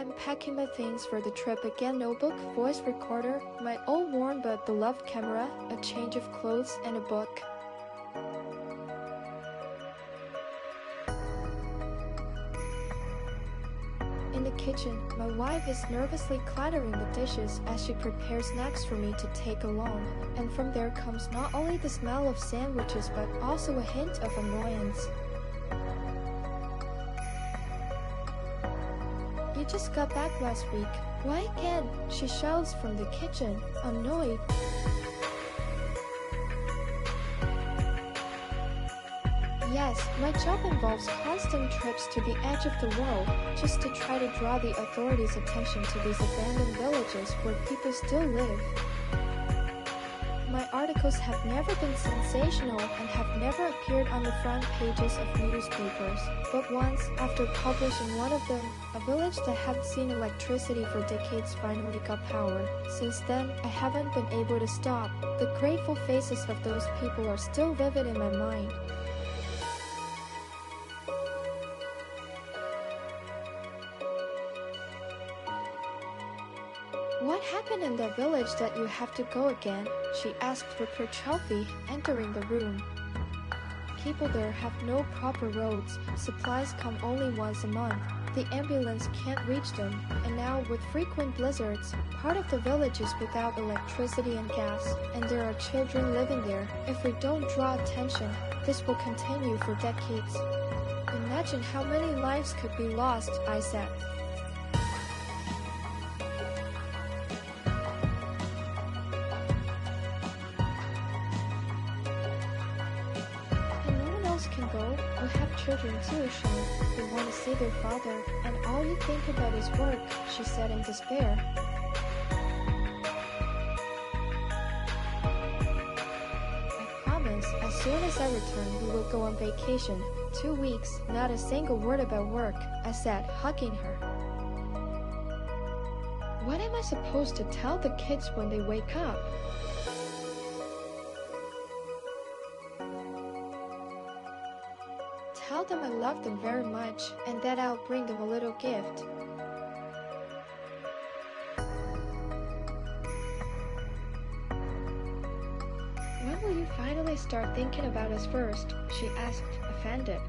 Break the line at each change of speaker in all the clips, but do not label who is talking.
I'm packing my things for the trip again: notebook, voice recorder, my old worn but beloved camera, a change of clothes, and a book. In the kitchen, my wife is nervously clattering the dishes as she prepares snacks for me to take along, and from there comes not only the smell of sandwiches but also a hint of annoyance. "You just got back last week. Why again?" she shouts from the kitchen, annoyed. Yes, my job involves constant trips to the edge of the world just to try to draw the authorities' attention to these abandoned villages where people still live. My articles have never been sensational and have never appeared on the front pages of newspapers, but once, after publishing one of them, a village that hadn't seen electricity for decades finally got power. Since then, I haven't been able to stop. The grateful faces of those people are still vivid in my mind. "What happened in that village that you have to go again?" she asked with her trophy, entering the room. "People there have no proper roads, supplies come only once a month, the ambulance can't reach them, and now with frequent blizzards, part of the village is without electricity and gas, and there are children living there. If we don't draw attention, this will continue for decades." "Imagine how many lives could be lost," I said. "Can go. We have children too, Sean. They want to see their father, and all you think about is work," she said in despair. "I promise, as soon as I return, we will go on vacation. 2 weeks, not a single word about work," I said, hugging her. What am I supposed to tell the kids when they wake up? Tell them I love them very much, and that I'll bring them a little gift. "When will you finally start thinking about us first?" she asked, offended.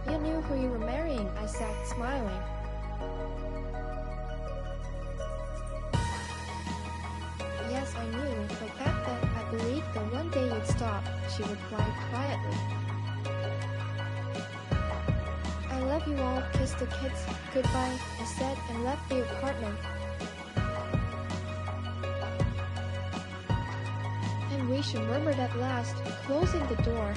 "You knew who you were marrying," I said, smiling. "Yes, I knew, but back then I believed that one day you'd stop," she replied quietly. "I love you all, kissed the kids, goodbye," I said, and left the apartment. "And we," she murmured at last, closing the door.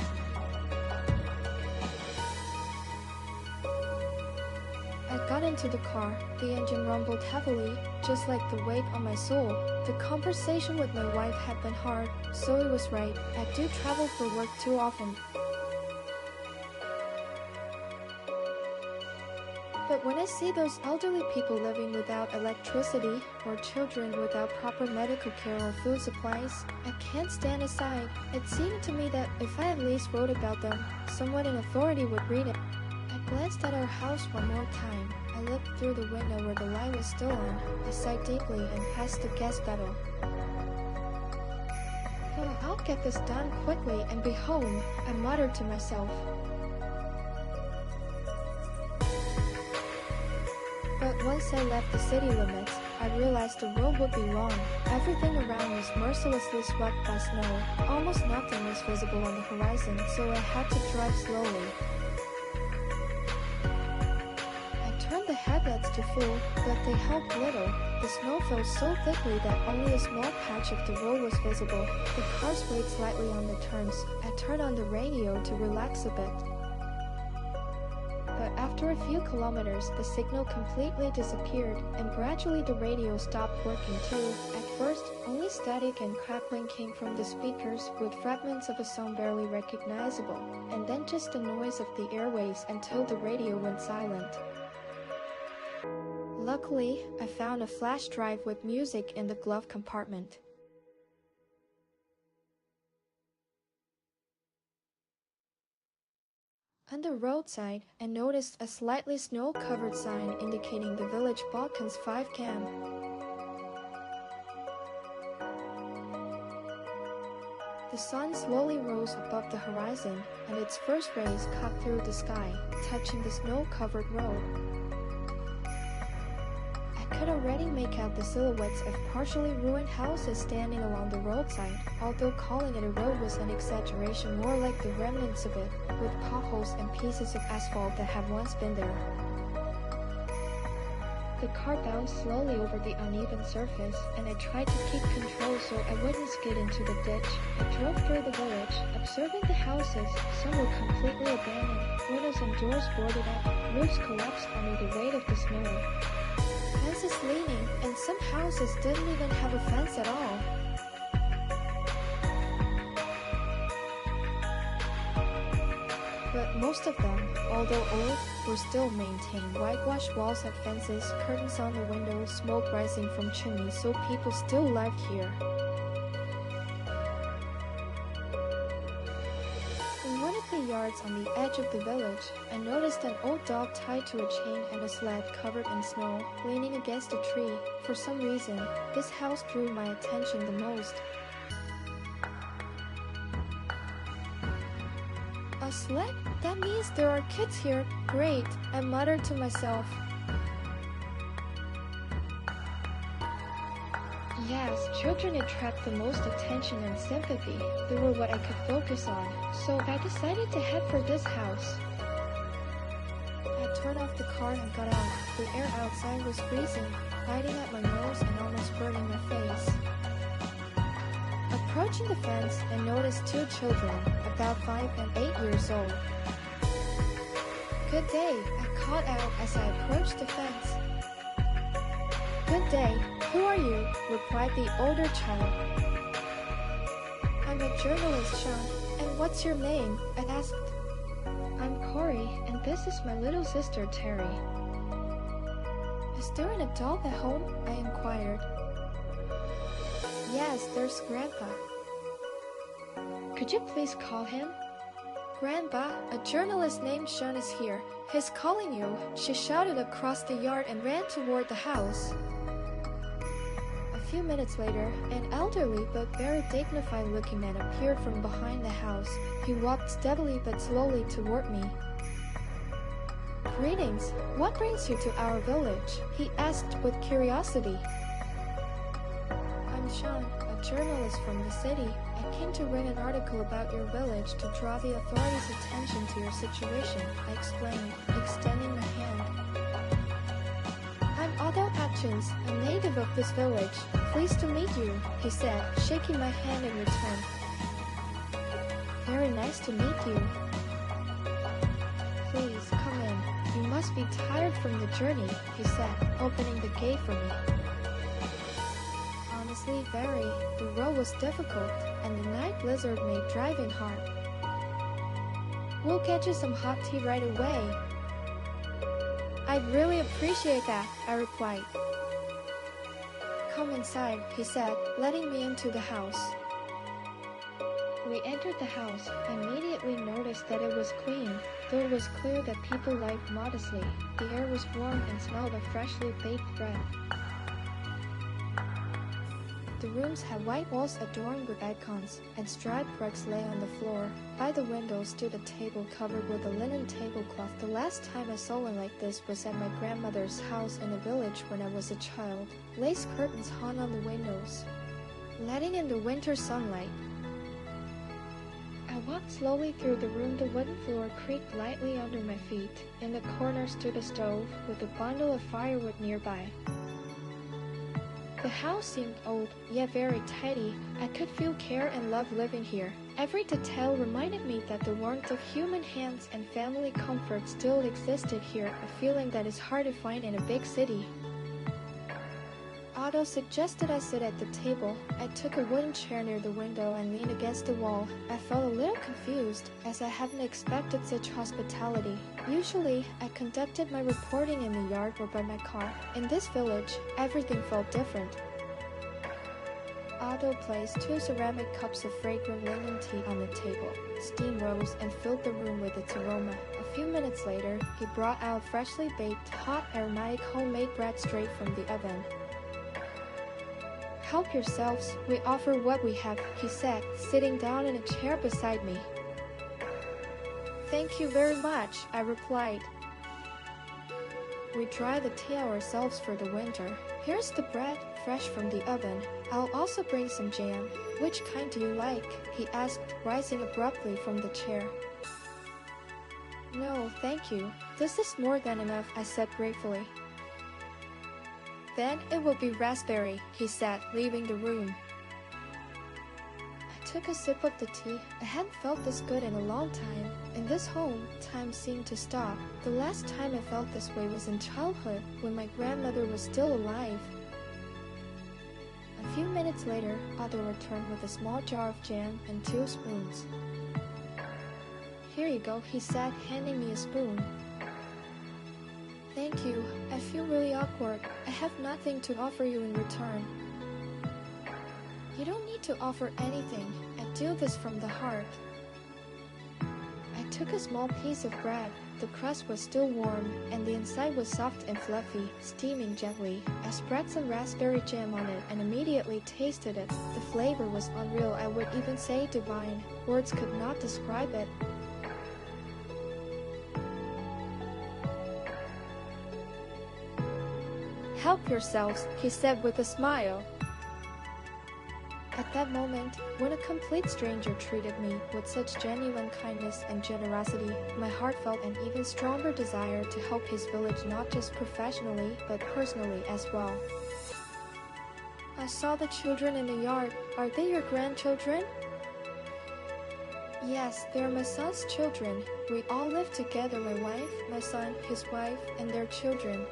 I got into the car. The engine rumbled heavily, just like the weight on my soul. The conversation with my wife had been hard, so it was right. I do travel for work too often. But when I see those elderly people living without electricity, or children without proper medical care or food supplies, I can't stand aside. It seemed to me that if I at least wrote about them, someone in authority would read it. I glanced at our house one more time. I looked through the window where the light was still on. I sighed deeply and passed the gas pedal. "Oh, I'll get this done quickly and be home," I muttered to myself. But once I left the city limits, I realized the road would be long. Everything around was mercilessly swept by snow. Almost nothing was visible on the horizon, so I had to drive slowly. Turned the headlights to full, but they helped little. The snow fell so thickly that only a small patch of the road was visible. The car swayed slightly on the turns. I turned on the radio to relax a bit. But after a few kilometers, the signal completely disappeared, and gradually the radio stopped working too. At first, only static and crackling came from the speakers, with fragments of a song barely recognizable, and then just the noise of the airwaves until the radio went silent. Luckily, I found a flash drive with music in the glove compartment. On the roadside, I noticed a slightly snow-covered sign indicating the village Ps5 camp. The sun slowly rose above the horizon, and its first rays cut through the sky, touching the snow-covered road. I could already make out the silhouettes of partially ruined houses standing along the roadside, although calling it a road was an exaggeration, more like the remnants of it, with potholes and pieces of asphalt that had once been there. The car bounced slowly over the uneven surface, and I tried to keep control so I wouldn't skid into the ditch. I drove through the village, observing the houses. Some were completely abandoned, windows and doors boarded up, roofs collapsed under the weight of the snow. Fences leaning, and some houses didn't even have a fence at all. But most of them, although old, were still maintained. Whitewashed walls had fences, curtains on the windows, smoke rising from chimneys, so people still lived here. In one of the yards on the edge of the village, I noticed an old dog tied to a chain and a sled covered in snow, leaning against a tree. For some reason, this house drew my attention the most. A sled? That means there are kids here. Great, I muttered to myself. Yes, children attract the most attention and sympathy. They were what I could focus on, so I decided to head for this house. I turned off the car and got out. The air outside was freezing, biting at my nose and almost burning my face. Approaching the fence, I noticed two children, about 5 and 8 years old. Good day, I called out as I approached the fence. Good day, who are you? Replied the older child. I'm a journalist, Sean, and what's your name? I asked. I'm Corey, and this is my little sister, Terry. Is there an adult at home? I inquired. Yes, there's Grandpa. Could you please call him? Grandpa, a journalist named Sean is here. He's calling you. She shouted across the yard and ran toward the house. A few minutes later, an elderly but very dignified-looking man appeared from behind the house. He walked steadily but slowly toward me. Greetings. What brings you to our village? He asked with curiosity. I'm Sean, a journalist from the city. I came to write an article about your village to draw the authorities' attention to your situation, I explained, extending my hand. I'm Otto Atkins, a native of this village. Pleased to meet you, he said, shaking my hand in return. Very nice to meet you. Please, come in. You must be tired from the journey, he said, opening the gate for me. Honestly, very. The road was difficult, and the night blizzard made driving hard. We'll get you some hot tea right away. I'd really appreciate that, I replied. Come inside, he said, letting me into the house. We entered the house. I immediately noticed that it was clean, though it was clear that people lived modestly. The air was warm and smelled of freshly baked bread. The rooms had white walls adorned with icons, and striped rugs lay on the floor. By the window stood a table covered with a linen tablecloth. The last time I saw one like this was at my grandmother's house in the village when I was a child. Lace curtains hung on the windows, letting in the winter sunlight. I walked slowly through the room. The wooden floor creaked lightly under my feet. In the corner stood a stove, with a bundle of firewood nearby. The house seemed old, yet very tidy. I could feel care and love living here. Every detail reminded me that the warmth of human hands and family comfort still existed here, a feeling that is hard to find in a big city. Otto suggested I sit at the table. I took a wooden chair near the window and leaned against the wall. I felt a little confused, as I hadn't expected such hospitality. Usually, I conducted my reporting in the yard or by my car. In this village, everything felt different. Otto placed 2 ceramic cups of fragrant linen tea on the table. Steam rose and filled the room with its aroma. A A few minutes later, he brought out freshly baked, hot, aromatic homemade bread straight from the oven. "Help yourselves, we offer what we have," he said, sitting down in a chair beside me. "Thank you very much," I replied. "We dry the tea ourselves for the winter. Here's the bread, fresh from the oven. I'll also bring some jam." "Which kind do you like?" he asked, rising abruptly from the chair. "No, thank you. This is more than enough," I said gratefully. "Then it will be raspberry," he said, leaving the room. I took a sip of the tea. I hadn't felt this good in a long time. In this home, time seemed to stop. The last time I felt this way was in childhood, when my grandmother was still alive. A few minutes later, Otto returned with a small jar of jam and 2 spoons. "Here you go," he said, handing me a spoon. "Thank you. I feel really awkward. I have nothing to offer you in return." "You don't need to offer anything. I do this from the heart." I took a small piece of bread. The crust was still warm, and the inside was soft and fluffy, steaming gently. I spread some raspberry jam on it and immediately tasted it. The flavor was unreal. I would even say divine. Words could not describe it. "Help yourselves," he said with a smile. At that moment, when a complete stranger treated me with such genuine kindness and generosity, my heart felt an even stronger desire to help his village not just professionally, but personally as well. I saw the children in the yard. Are they your grandchildren? Yes, they are my son's children. We all live together, my wife, my son, his wife, and their children.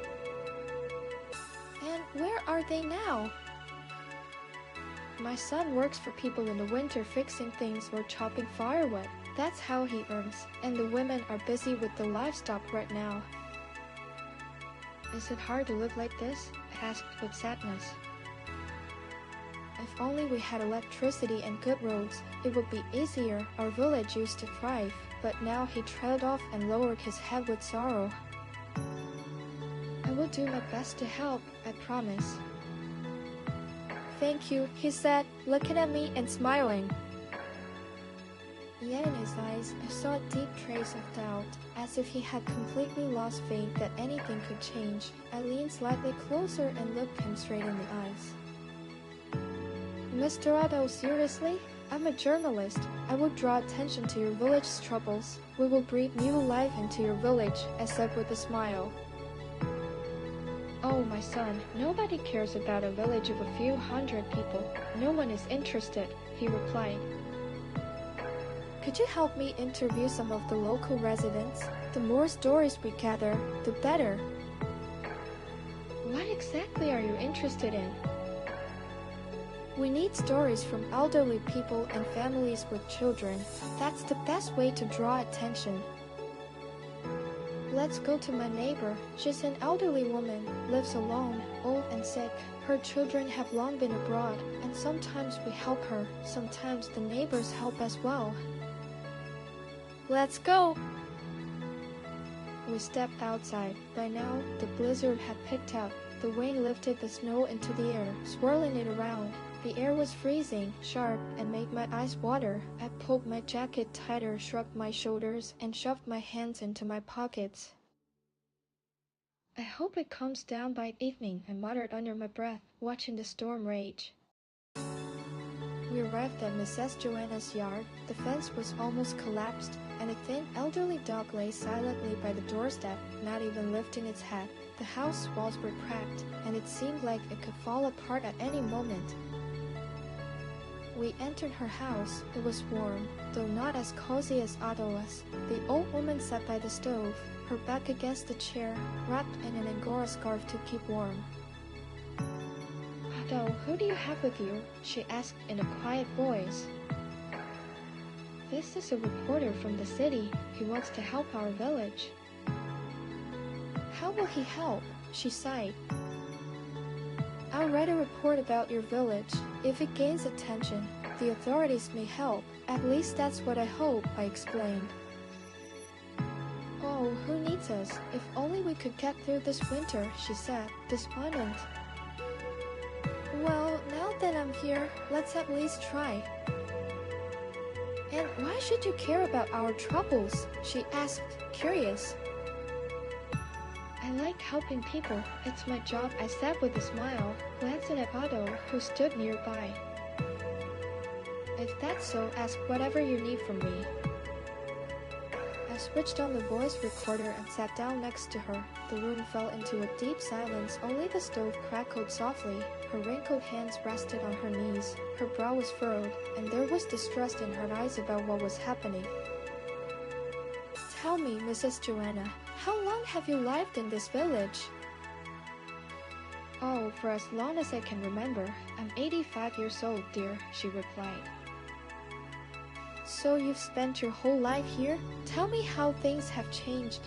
And where are they now? My son works for people in the winter fixing things or chopping firewood. That's how he earns, and the women are busy with the livestock right now. Is it hard to live like this? I asked with sadness. If only we had electricity and good roads, it would be easier. Our village used to thrive, but now he trailed off and lowered his head with sorrow. I will do my best to help, I promise. Thank you, he said, looking at me and smiling. Yet in his eyes, I saw a deep trace of doubt, as if he had completely lost faith that anything could change. I leaned slightly closer and looked him straight in the eyes. Mr. Otto, seriously? I'm a journalist. I will draw attention to your village's troubles. We will breathe new life into your village, I said with a smile. Oh, my son, nobody cares about a village of a few hundred people. No one is interested, he replied. Could you help me interview some of the local residents? The more stories we gather, the better. What exactly are you interested in? We need stories from elderly people and families with children. That's the best way to draw attention. Let's go to my neighbor. She's an elderly woman, lives alone, old and sick. Her children have long been abroad, and sometimes we help her. Sometimes the neighbors help as well. Let's go! We stepped outside. By now, the blizzard had picked up. The wind lifted the snow into the air, swirling it around. The air was freezing, sharp, and made my eyes water. I pulled my jacket tighter, shrugged my shoulders, and shoved my hands into my pockets. I hope it calms down by evening, I muttered under my breath, watching the storm rage. We arrived at Mrs. Joanna's yard. The fence was almost collapsed, and a thin, elderly dog lay silently by the doorstep, not even lifting its head. The house walls were cracked, and it seemed like it could fall apart at any moment. We entered her house. It was warm, though not as cozy as Otto was. The old woman sat by the stove, her back against the chair, wrapped in an Angora scarf to keep warm. Otto, who do you have with you? She asked in a quiet voice. This is a reporter from the city. He wants to help our village. How will he help? She sighed. I'll write a report about your village. If it gains attention, the authorities may help. At least that's what I hope, I explained. Oh, Oh, who needs us? If only we could get through this winter, she said, despondent. Well, now that I'm here, let's at least try. And why should you care about our troubles? She asked, curious. I like helping people. It's my job, I said with a smile, glancing at Otto, who stood nearby. If that's so, ask whatever you need from me. I switched on the voice recorder and sat down next to her. The room fell into a deep silence. Only the stove crackled softly. Her wrinkled hands rested on her knees. Her brow was furrowed, and there was distrust in her eyes about what was happening. Tell me, Mrs. Joanna, how long have you lived in this village? Oh, for as long as I can remember. I'm 85 years old, dear, she replied. So you've spent your whole life here? Tell me how things have changed.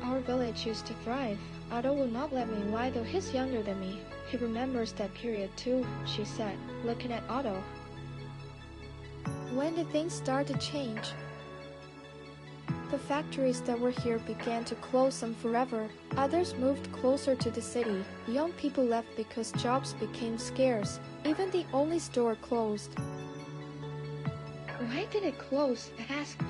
Our village used to thrive. Otto will not let me lie, though he's younger than me. He remembers that period too, she said, looking at Otto. When did things start to change? The factories that were here began to close some forever. Others moved closer to the city. Young people left because jobs became scarce. Even the only store closed. Why did it close? I asked.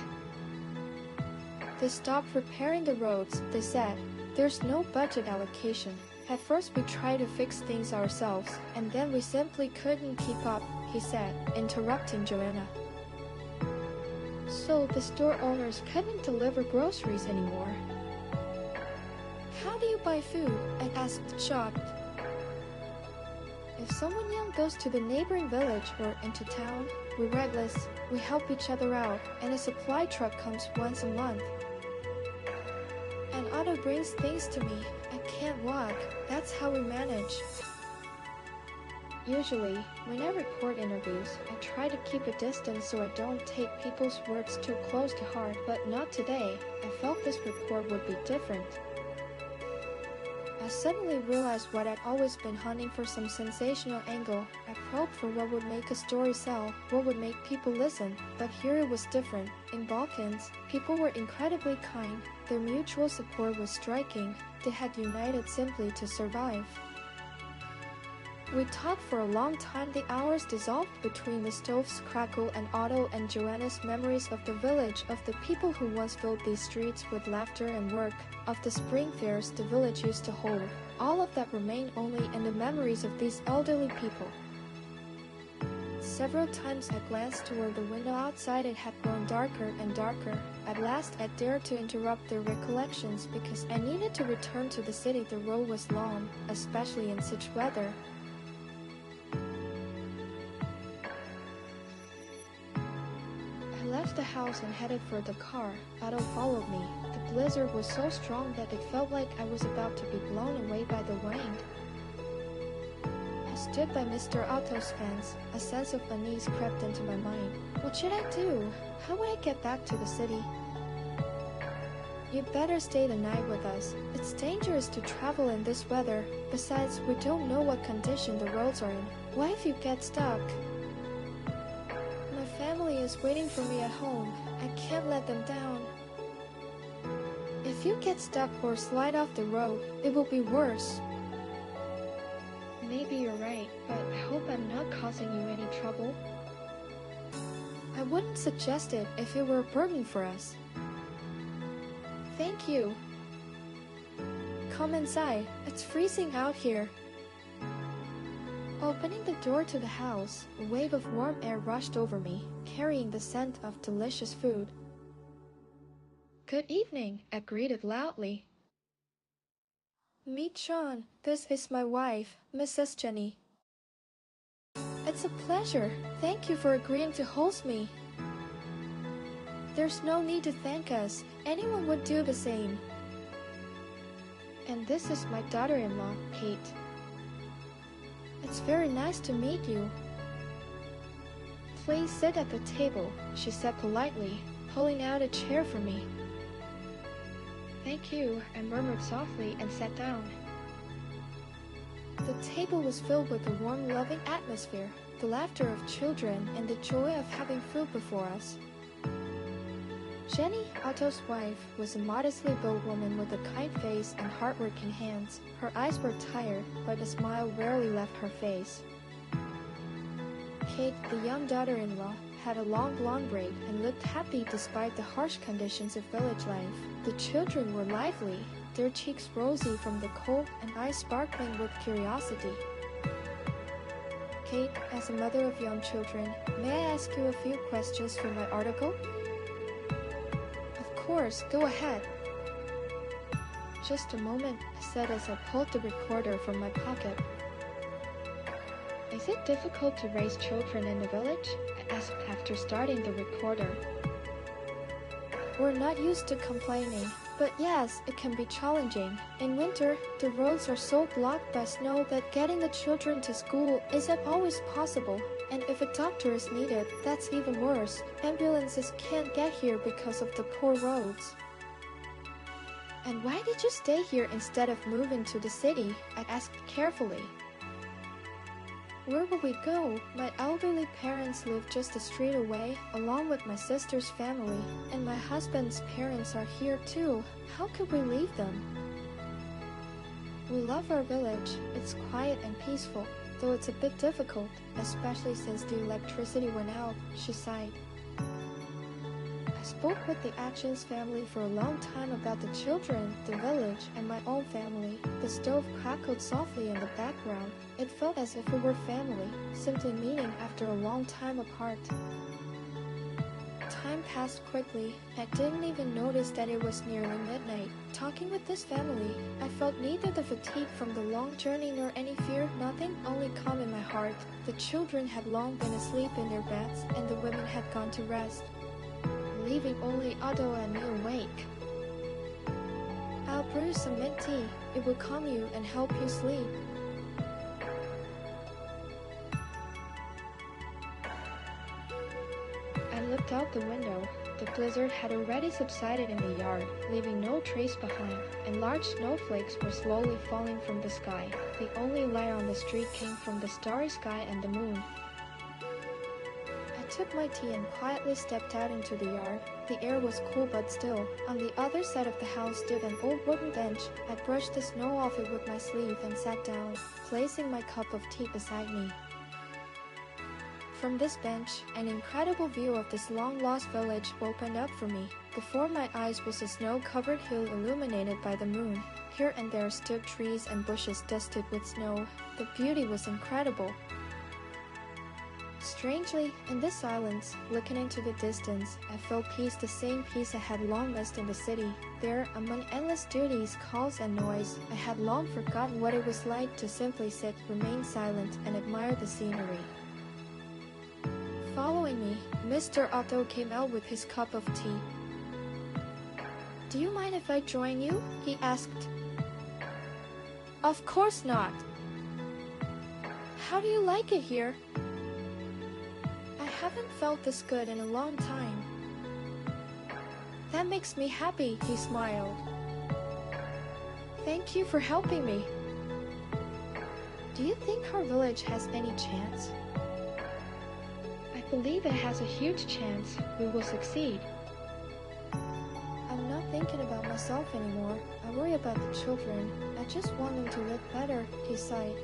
They stopped repairing the roads, they said. There's no budget allocation. At first we tried to fix things ourselves, and then we simply couldn't keep up, he said, interrupting Joanna. So the store owners couldn't deliver groceries anymore. How do you buy food? I asked, shocked. If someone young goes to the neighboring village or into town, we reckless, we help each other out, and a supply truck comes once a month. And Otto brings things to me. I can't walk. That's how we manage. Usually, when I record interviews, I try to keep a distance so I don't take people's words too close to heart, but not today. I felt this report would be different. I suddenly realized what I'd always been hunting for, some sensational angle. I probed for what would make a story sell, what would make people listen. But here it was different. In Balkans, people were incredibly kind. Their mutual support was striking. They had united simply to survive. We talked for a long time. The hours dissolved between the stove's crackle and Otto and Joanna's memories of the village, of the people who once filled these streets with laughter and work, of the spring fairs the village used to hold. All of that remained only in the memories of these elderly people. Several times I glanced toward the window outside. It had grown darker and darker. At last I dared to interrupt their recollections because I needed to return to the city. The road was long, especially in such weather. I left the house and headed for the car. Otto followed me. The blizzard was so strong that it felt like I was about to be blown away by the wind. I stood by Mr. Otto's fence. A sense of unease crept into my mind. What should I do? How would I get back to the city? You'd better stay the night with us. It's dangerous to travel in this weather. Besides, we don't know what condition the roads are in. What if you get stuck? My family is waiting for me at home. I can't let them down. If you get stuck or slide off the road, it will be worse. Maybe you're right, but I hope I'm not causing you any trouble. I wouldn't suggest it if it were a burden for us. Thank you. Come inside. It's freezing out here. Opening the door to the house, a wave of warm air rushed over me, carrying the scent of delicious food. Good evening, I greeted loudly. Meet Sean. This is my wife, Mrs. Jenny. It's a pleasure. Thank you for agreeing to host me. There's no need to thank us. Anyone would do the same. And this is my daughter-in-law, Kate. It's very nice to meet you. Please sit at the table, she said politely, pulling out a chair for me. Thank you, I murmured softly and sat down. The table was filled with a warm, loving atmosphere, the laughter of children and the joy of having food before us. Jenny, Otto's wife, was a modestly built woman with a kind face and hard-working hands. Her eyes were tired, but a smile rarely left her face. Kate, the young daughter-in-law, had a long blonde braid and looked happy despite the harsh conditions of village life. The children were lively, their cheeks rosy from the cold and eyes sparkling with curiosity. Kate, as a mother of young children, may I ask you a few questions for my article? Of course, go ahead. Just a moment, I said as I pulled the recorder from my pocket. Is it difficult to raise children in the village? I asked after starting the recorder. We're not used to complaining, but yes, it can be challenging. In winter, the roads are so blocked by snow that getting the children to school isn't always possible. And if a doctor is needed, that's even worse. Ambulances can't get here because of the poor roads. And why did you stay here instead of moving to the city? I asked carefully. Where will we go? My elderly parents live just a street away, along with my sister's family, and my husband's parents are here too. How could we leave them? We love our village. It's quiet and peaceful, though it's a bit difficult, especially since the electricity went out, she sighed. I spoke with the Atkins family for a long time about the children, the village, and my own family. The stove crackled softly in the background. It felt as if we were family, simply meeting after a long time apart. Time passed quickly. I didn't even notice that it was nearly midnight. Talking with this family, I felt neither the fatigue from the long journey nor any fear, nothing, only calm in my heart. The children had long been asleep in their beds, and the women had gone to rest, leaving only Otto and me awake. I'll brew some mint tea. It will calm you and help you sleep. I looked out the window. The blizzard had already subsided in the yard, leaving no trace behind, and large snowflakes were slowly falling from the sky. The only light on the street came from the starry sky and the moon. I took my tea and quietly stepped out into the yard. The air was cool but still. On the other side of the house stood an old wooden bench. I brushed the snow off it with my sleeve and sat down, placing my cup of tea beside me. From this bench, an incredible view of this long-lost village opened up for me. Before my eyes was a snow-covered hill illuminated by the moon. Here and there stood trees and bushes dusted with snow. The beauty was incredible. Strangely, in this silence, looking into the distance, I felt peace, the same peace I had long missed in the city. There, among endless duties, calls, and noise, I had long forgotten what it was like to simply sit, remain silent, and admire the scenery. Following me, Mr. Otto came out with his cup of tea. "Do you mind if I join you?" he asked. "Of course not." "How do you like it here?" "I haven't felt this good in a long time." "That makes me happy," he smiled. "Thank you for helping me." "Do you think our village has any chance?" "I believe it has a huge chance. We will succeed." "I'm not thinking about myself anymore. I worry about the children. I just want them to live better," he sighed.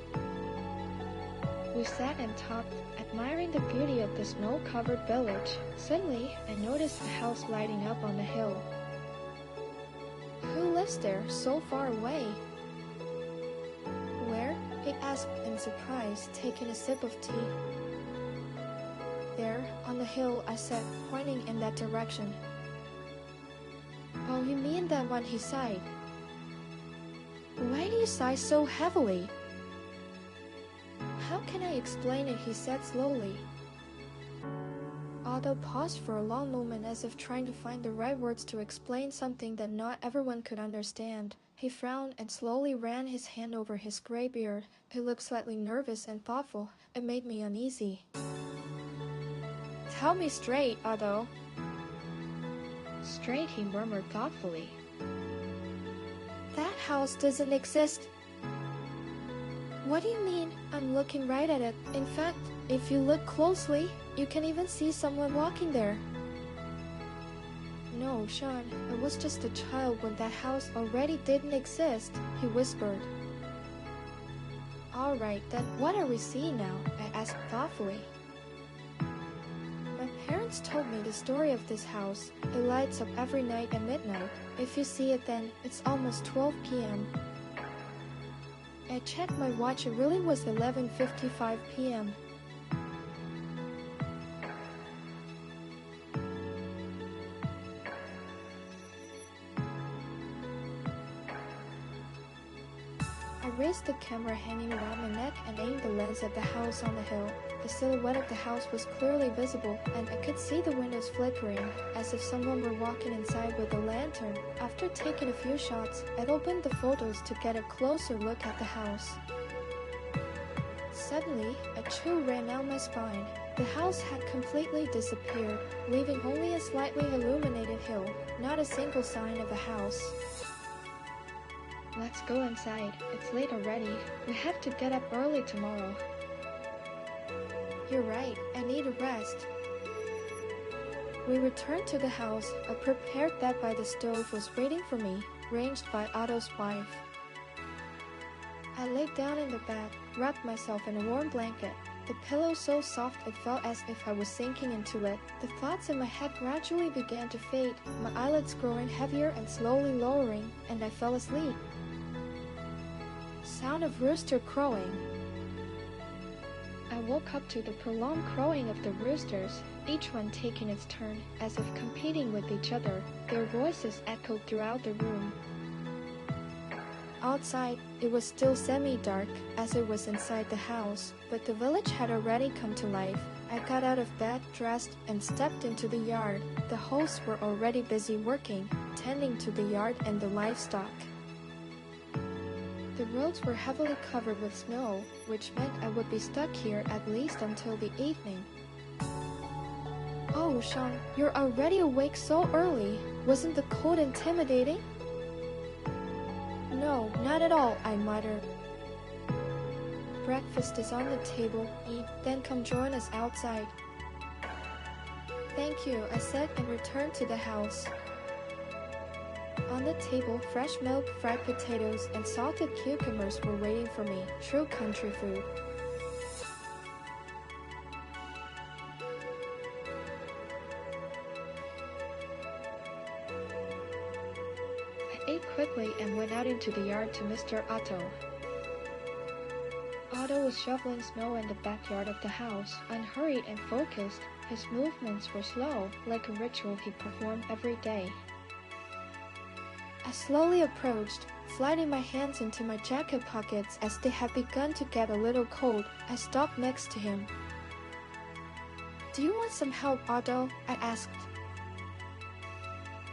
We sat and talked, admiring the beauty of the snow-covered village. Suddenly, I noticed a house lighting up on the hill. "Who lives there, so far away?" "Where?" he asked in surprise, taking a sip of tea. "There, on the hill," I said, pointing in that direction. "Oh, you mean that one," he sighed. "Why do you sigh so heavily?" "How can I explain it?" he said slowly. Otto paused for a long moment as if trying to find the right words to explain something that not everyone could understand. He frowned and slowly ran his hand over his gray beard. He looked slightly nervous and thoughtful. It made me uneasy. "Tell me straight, Otto." "Straight," he murmured thoughtfully. "That house doesn't exist." "What do you mean?" "I'm looking right at it. In fact, if you look closely, you can even see someone walking there." No, Sean, I was just a child when that house already didn't exist, he whispered. Alright, then what are we seeing now? I asked thoughtfully. My parents told me the story of this house. It lights up every night at midnight. If you see it then, it's almost 12 p.m. I checked my watch, it really was 11:55 p.m. I raised the camera hanging around my neck and aimed the lens at the house on the hill. The silhouette of the house was clearly visible, and I could see the windows flickering, as if someone were walking inside with a lantern. After taking a few shots, I opened the photos to get a closer look at the house. Suddenly, a chill ran down my spine. The house had completely disappeared, leaving only a slightly illuminated hill, not a single sign of a house. Let's go inside. It's late already. We have to get up early tomorrow. You're right. I need a rest. We returned to the house. A prepared bed by the stove was waiting for me, arranged by Otto's wife. I laid down in the bed, wrapped myself in a warm blanket. The pillow so soft it felt as if I was sinking into it. The thoughts in my head gradually began to fade, my eyelids growing heavier and slowly lowering, and I fell asleep. Sound of rooster crowing. I woke up to the prolonged crowing of the roosters, each one taking its turn, as if competing with each other. Their voices echoed throughout the room. Outside, it was still semi-dark, as it was inside the house, but the village had already come to life. I got out of bed, dressed, and stepped into the yard. The hosts were already busy working, tending to the yard and the livestock. The roads were heavily covered with snow, which meant I would be stuck here at least until the evening. Oh, Sean, you're already awake so early. Wasn't the cold intimidating? No, not at all, I muttered. Breakfast is on the table. Eat, then come join us outside. Thank you, I said and returned to the house. On the table, fresh milk, fried potatoes, and salted cucumbers were waiting for me. True country food. I ate quickly and went out into the yard to Mr. Otto. Otto was shoveling snow in the backyard of the house. Unhurried and focused, his movements were slow, like a ritual he performed every day. I slowly approached, sliding my hands into my jacket pockets as they had begun to get a little cold. I stopped next to him. Do you want some help, Otto? I asked.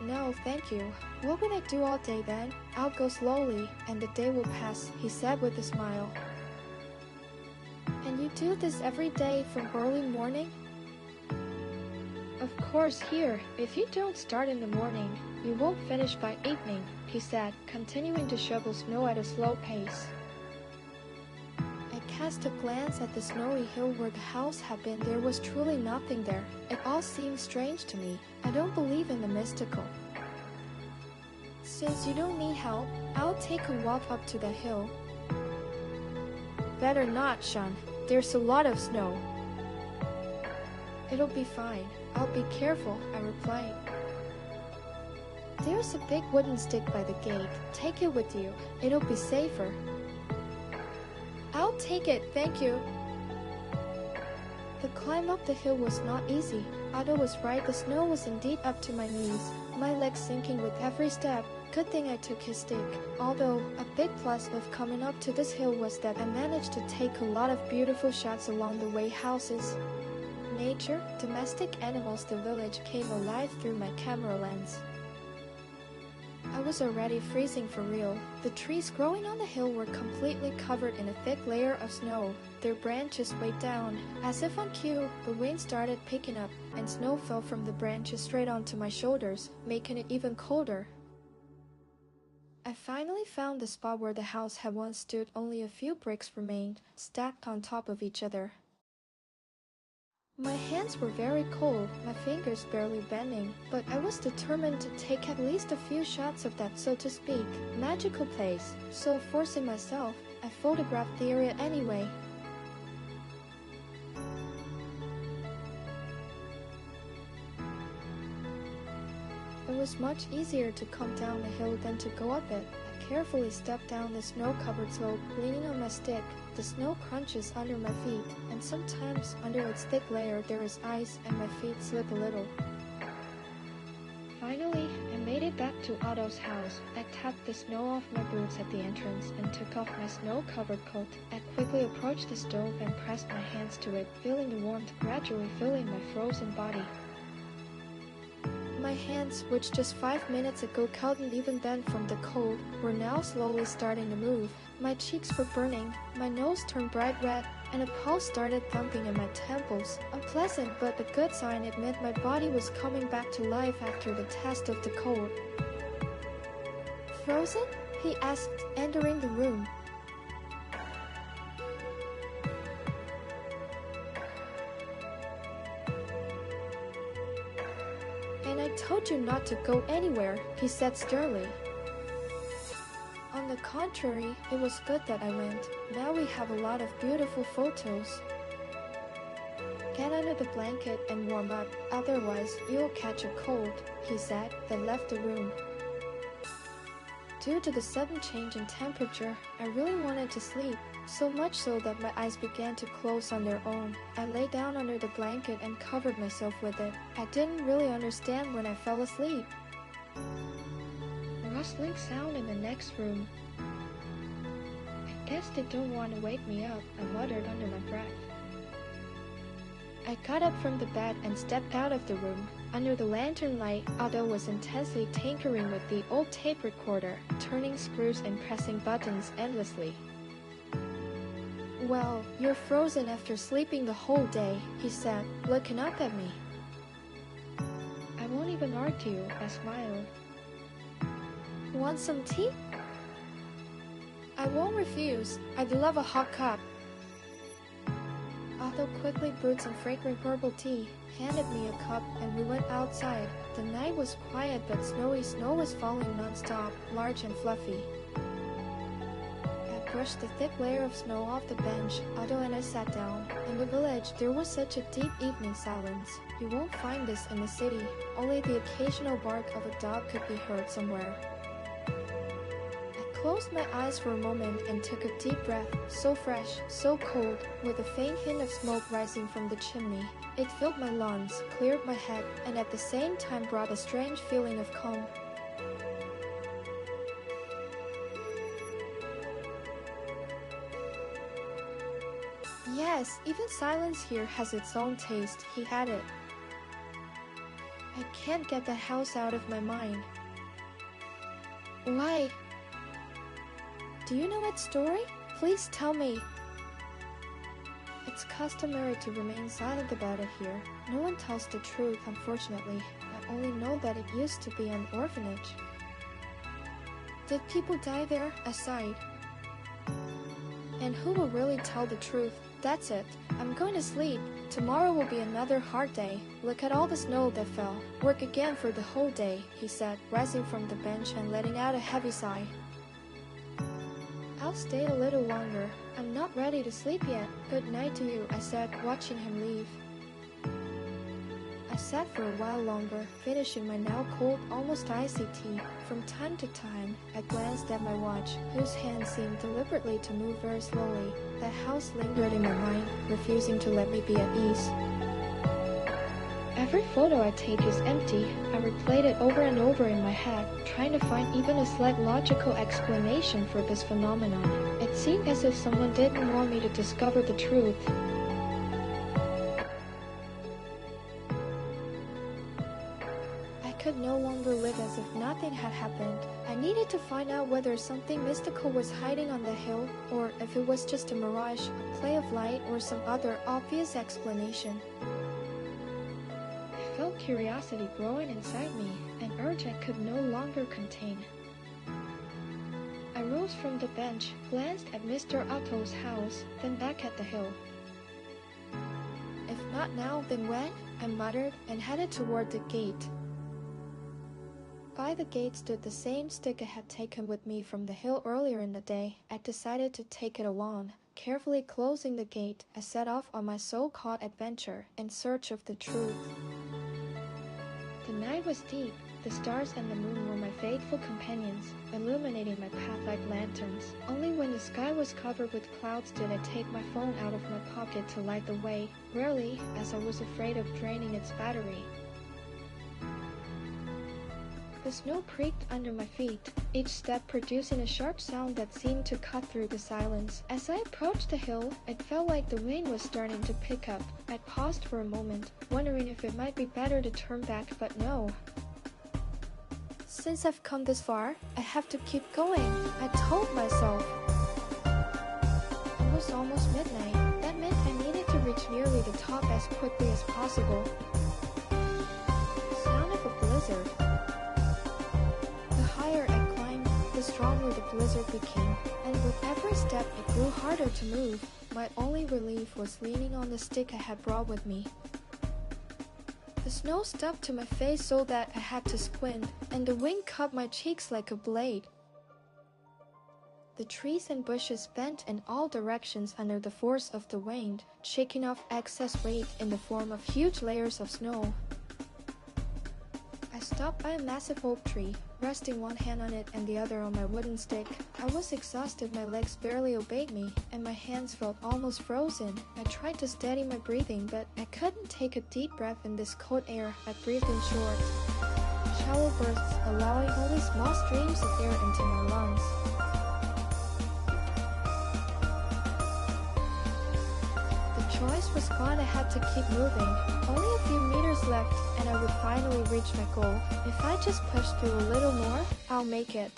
No, thank you. What would I do all day then? I'll go slowly, and the day will pass, he said with a smile. And you do this every day from early morning? Of course, here. If you don't start in the morning, you won't finish by evening, he said, continuing to shovel snow at a slow pace. I cast a glance at the snowy hill where the house had been. There was truly nothing there. It all seemed strange to me. I don't believe in the mystical. Since you don't need help, I'll take a walk up to the hill. Better not, Sean. There's a lot of snow. It'll be fine. I'll be careful, I replied. There's a big wooden stick by the gate. Take it with you. It'll be safer. I'll take it, thank you. The climb up the hill was not easy. Otto was right, the snow was indeed up to my knees, my legs sinking with every step. Good thing I took his stick. Although, a big plus of coming up to this hill was that I managed to take a lot of beautiful shots along the way. Houses, nature, domestic animals, the village came alive through my camera lens. I was already freezing for real. The trees growing on the hill were completely covered in a thick layer of snow. Their branches weighed down. As if on cue, the wind started picking up, and snow fell from the branches straight onto my shoulders, making it even colder. I finally found the spot where the house had once stood. Only a few bricks remained, stacked on top of each other. My hands were very cold, my fingers barely bending, but I was determined to take at least a few shots of that, so to speak, magical place. So forcing myself, I photographed the area anyway. It was much easier to come down the hill than to go up it. I carefully stepped down the snow-covered slope, leaning on my stick. The snow crunches under my feet, and sometimes under its thick layer there is ice and my feet slip a little. Finally, I made it back to Otto's house. I tapped the snow off my boots at the entrance and took off my snow-covered coat. I quickly approached the stove and pressed my hands to it, feeling the warmth gradually filling my frozen body. My hands, which just 5 minutes ago couldn't even bend from the cold, were now slowly starting to move. My cheeks were burning, my nose turned bright red, and a pulse started thumping in my temples. Unpleasant but a good sign. It meant my body was coming back to life after the test of the cold. "Frozen?" he asked, entering the room. "And I told you not to go anywhere," he said sternly. "On the contrary, it was good that I went. Now we have a lot of beautiful photos. Get under the blanket and warm up, otherwise you'll catch a cold," he said, then left the room. Due to the sudden change in temperature, I really wanted to sleep, so much so that my eyes began to close on their own. I lay down under the blanket and covered myself with it. I didn't really understand when I fell asleep. Rustling sound in the next room. "I guess they don't want to wake me up," I muttered under my breath. I got up from the bed and stepped out of the room. Under the lantern light, Otto was intensely tinkering with the old tape recorder, turning screws and pressing buttons endlessly. "Well, you're frozen after sleeping the whole day," he said, looking up at me. I won't even argue, I smiled. "Want some tea?" "I won't refuse. I'd love a hot cup." Otto quickly brewed some fragrant herbal tea, handed me a cup, and we went outside. The night was quiet, but snowy snow was falling non-stop, large and fluffy. I brushed the thick layer of snow off the bench. Otto and I sat down. In the village, there was such a deep evening silence. You won't find this in the city. Only the occasional bark of a dog could be heard somewhere. I closed my eyes for a moment and took a deep breath, so fresh, so cold, with a faint hint of smoke rising from the chimney. It filled my lungs, cleared my head, and at the same time brought a strange feeling of calm. "Yes, even silence here has its own taste," he added. "I can't get the house out of my mind." "Why? Do you know its story? Please tell me." "It's customary to remain silent about it here. No one tells the truth, unfortunately. I only know that it used to be an orphanage." "Did people die there?" I sighed. "And who will really tell the truth? That's it. I'm going to sleep. Tomorrow will be another hard day. Look at all the snow that fell. Work again for the whole day," he said, rising from the bench and letting out a heavy sigh. "I'll stay a little longer. I'm not ready to sleep yet. Good night to you," I said, watching him leave. I sat for a while longer, finishing my now cold, almost icy tea. From time to time, I glanced at my watch, whose hand seemed deliberately to move very slowly. The house lingered in my mind, refusing to let me be at ease. Every photo I take is empty. I replayed it over and over in my head, trying to find even a slight logical explanation for this phenomenon. It seemed as if someone didn't want me to discover the truth. I could no longer live as if nothing had happened. I needed to find out whether something mystical was hiding on the hill, or if it was just a mirage, a play of light, or some other obvious explanation. I felt curiosity growing inside me, an urge I could no longer contain. I rose from the bench, glanced at Mr. Otto's house, then back at the hill. If Not now, then when? I muttered and headed toward the gate. By the gate stood the same stick I had taken with me from the hill earlier in the day. I decided to take it along. Carefully closing the gate, I set off on my so-called adventure in search of the truth. The night was deep. The stars and the moon were my faithful companions, illuminating my path like lanterns. Only when the sky was covered with clouds did I take my phone out of my pocket to light the way, rarely, as I was afraid of draining its battery. The snow creaked under my feet, each step producing a sharp sound that seemed to cut through the silence. As I approached the hill, it felt like the wind was starting to pick up. I paused for a moment, wondering if it might be better to turn back, but no. Since I've come this far, I have to keep going, I told myself. It was almost midnight. That meant I needed to reach nearly the top as quickly as possible. The sound of a blizzard. The higher I climbed, the stronger the blizzard became, and with every step it grew harder to move. My only relief was leaning on the stick I had brought with me. The snow stuck to my face so that I had to squint, and the wind cut my cheeks like a blade. The trees and bushes bent in all directions under the force of the wind, shaking off excess weight in the form of huge layers of snow. I stopped by a massive oak tree, resting one hand on it and the other on my wooden stick. I was exhausted, my legs barely obeyed me, and my hands felt almost frozen. I tried to steady my breathing, but I couldn't take a deep breath in this cold air. I breathed in short, shallow bursts, allowing only small streams of air into my lungs. The choice was gone. I had to keep moving. Only a few meters left, and I would finally reach my goal. If I just push through a little more, I'll make it.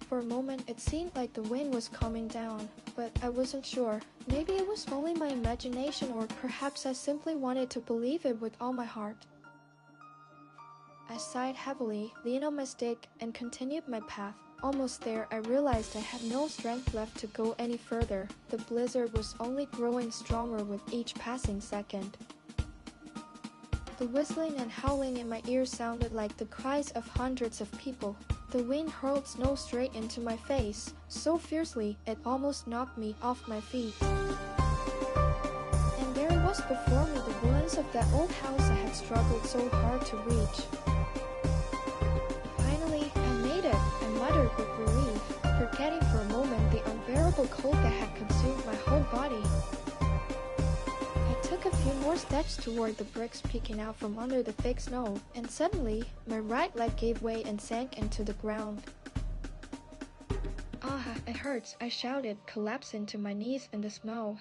For a moment, it seemed like the wind was calming down, but I wasn't sure. Maybe it was only my imagination, or perhaps I simply wanted to believe it with all my heart. I sighed heavily, leaned on my stick, and continued my path. Almost there, I realized I had no strength left to go any further. The blizzard was only growing stronger with each passing second. The whistling and howling in my ears sounded like the cries of hundreds of people. The wind hurled snow straight into my face, so fiercely it almost knocked me off my feet. And there it was before me, the ruins of that old house I had struggled so hard to reach. Finally, I made it, I muttered with relief, forgetting for a moment the unbearable cold that had consumed my whole body. I took a few more steps toward the bricks peeking out from under the thick snow, and suddenly, my right leg gave way and sank into the ground. Ah, it hurts, I shouted, collapsing to my knees in the snow.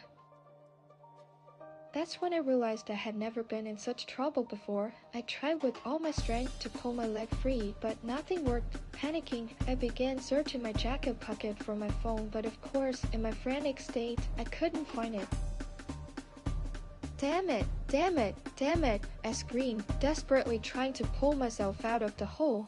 That's when I realized I had never been in such trouble before. I tried with all my strength to pull my leg free, but nothing worked. Panicking, I began searching my jacket pocket for my phone, but of course, in my frantic state, I couldn't find it. Damn it! Damn it! Damn it! I screamed, desperately trying to pull myself out of the hole.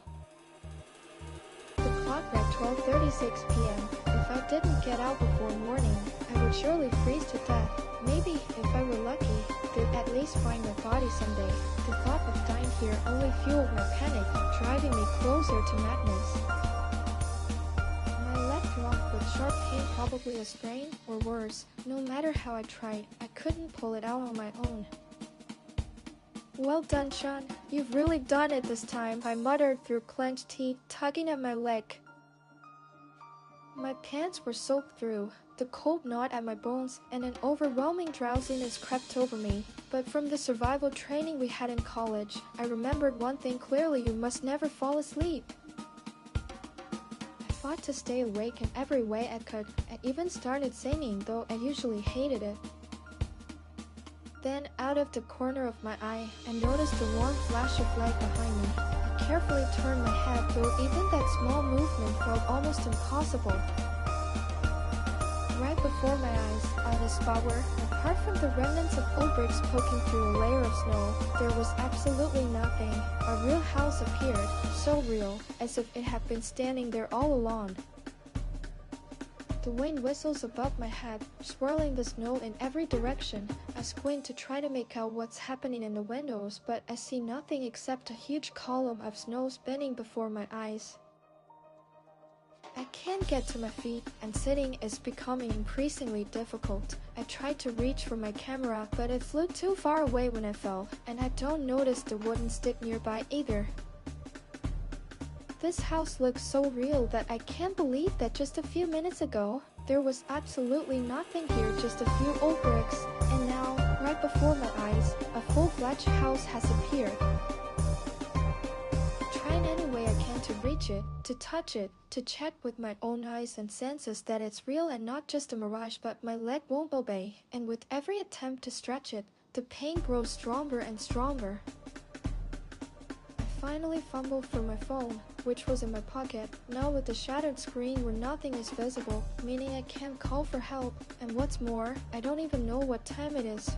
The clock read 12:36 p.m. If I didn't get out before morning, I would surely freeze to death. Maybe, if I were lucky, they'd at least find my body someday. The thought of dying here only fueled my panic, driving me closer to madness. My leg throbbed with sharp pain, probably a sprain, or worse. No matter how I tried, I couldn't pull it out on my own. Well done, Sean. You've really done it this time, I muttered through clenched teeth, tugging at my leg. My pants were soaked through. The cold gnawed at my bones, and an overwhelming drowsiness crept over me. But from the survival training we had in college, I remembered one thing clearly: you must never fall asleep. I fought to stay awake in every way I could. I even started singing, though I usually hated it. Then, out of the corner of my eye, I noticed the warm flash of light behind me. I carefully turned my head, though even that small movement felt almost impossible. Right before my eyes, on a spot where, apart from the remnants of old bricks poking through a layer of snow, there was absolutely nothing. A real house appeared, so real, as if it had been standing there all along. The wind whistles above my head, swirling the snow in every direction. I squint to try to make out what's happening in the windows, but I see nothing except a huge column of snow spinning before my eyes. I can't get to my feet, and sitting is becoming increasingly difficult. I tried to reach for my camera, but it flew too far away when I fell, and I don't notice the wooden stick nearby either. This house looks so real that I can't believe that just a few minutes ago, there was absolutely nothing here, just a few old bricks, and now, right before my eyes, a full-fledged house has appeared. Trying any way I can to reach it, to touch it, to check with my own eyes and senses that it's real and not just a mirage, but my leg won't obey, and with every attempt to stretch it, the pain grows stronger and stronger. I finally fumbled for my phone, which was in my pocket, now with the shattered screen where nothing is visible, meaning I can't call for help, and what's more, I don't even know what time it is.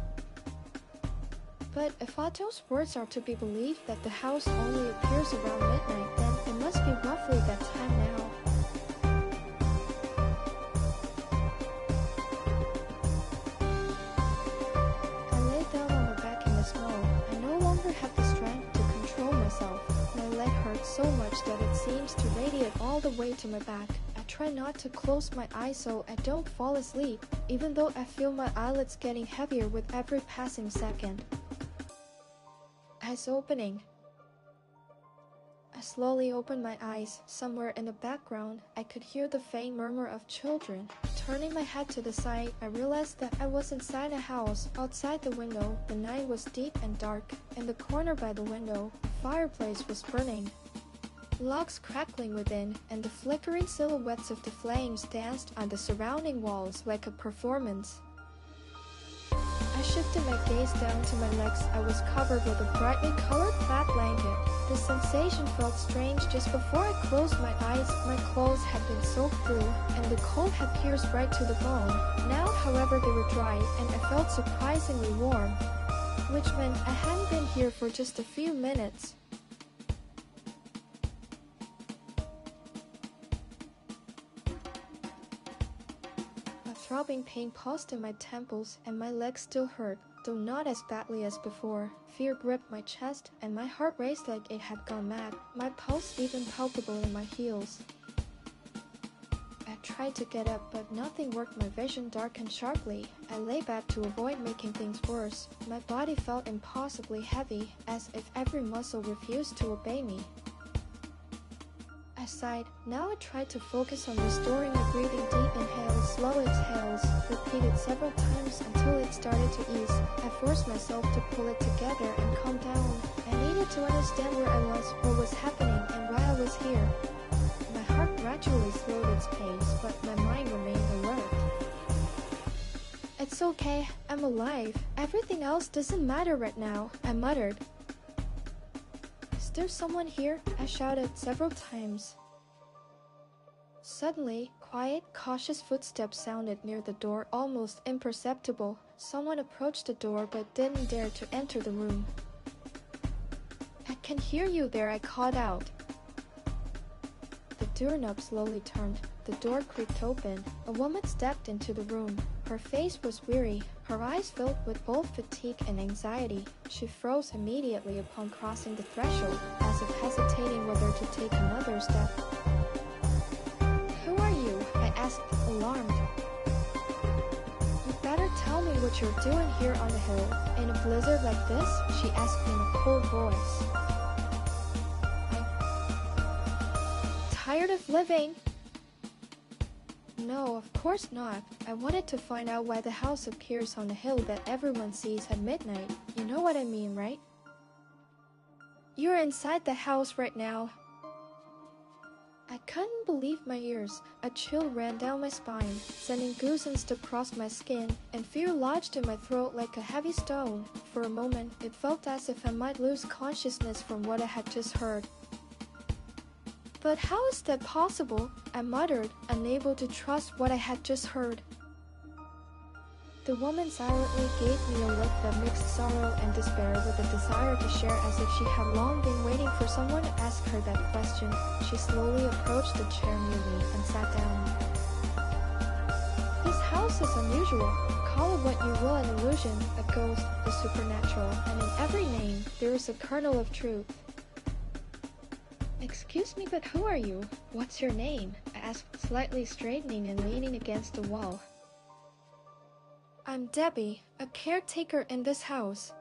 But if all those words are to be believed that the house only appears around midnight, then it must be roughly that time now. I lay down on my back in the snow. I no longer have the strength to control myself. My leg hurts so much that it seems to radiate all the way to my back. I try not to close my eyes so I don't fall asleep, even though I feel my eyelids getting heavier with every passing second. Eyes opening. I slowly opened my eyes. Somewhere in the background, I could hear the faint murmur of children. Turning my head to the side, I realized that I was inside a house. Outside the window, the night was deep and dark. In the corner by the window, a fireplace was burning. Logs crackling within, and the flickering silhouettes of the flames danced on the surrounding walls like a performance. I shifted my gaze down to my legs. I was covered with a brightly colored plaid blanket. The sensation felt strange. Just before I closed my eyes, my clothes had been soaked through, and the cold had pierced right to the bone. Now, however, they were dry, and I felt surprisingly warm, which meant I hadn't been here for just a few minutes. Throbbing pain pulsed in my temples, and my legs still hurt, though not as badly as before. Fear gripped my chest, and my heart raced like it had gone mad, my pulse even palpable in my heels. I tried to get up, but nothing worked. My vision darkened sharply. I lay back to avoid making things worse. My body felt impossibly heavy, as if every muscle refused to obey me. I sighed. Now I tried to focus on restoring my breathing. Deep inhales, slow exhales, repeated several times until it started to ease. I forced myself to pull it together and calm down. I needed to understand where I was, what was happening, and why I was here. My heart gradually slowed its pace, but my mind remained alert. It's okay, I'm alive. Everything else doesn't matter right now, I muttered. Is there someone here? I shouted several times. Suddenly, quiet, cautious footsteps sounded near the door, almost imperceptible. Someone approached the door but didn't dare to enter the room. I can hear you there, I called out. The doorknob slowly turned. The door creaked open. A woman stepped into the room. Her face was weary, her eyes filled with both fatigue and anxiety. She froze immediately upon crossing the threshold, as if hesitating whether to take another step. Who are you? I asked, alarmed. You better tell me what you're doing here on the hill. In a blizzard like this? She asked in a cold voice. Tired of living? No, of course not. I wanted to find out why the house appears on the hill that everyone sees at midnight. You know what I mean, right? You're inside the house right now. I couldn't believe my ears. A chill ran down my spine, sending goosebumps to cross my skin, and fear lodged in my throat like a heavy stone. For a moment, it felt as if I might lose consciousness from what I had just heard. But how is that possible? I muttered, unable to trust what I had just heard. The woman silently gave me a look that mixed sorrow and despair with a desire to share, as if she had long been waiting for someone to ask her that question. She slowly approached the chair near me and sat down. house is unusual. Call it what you will, an illusion, a ghost, the supernatural, and in every name, there is a kernel of truth. Excuse me, but who are you? What's your name? I asked, slightly straightening and leaning against the wall. I'm Debbie, a caretaker in this house.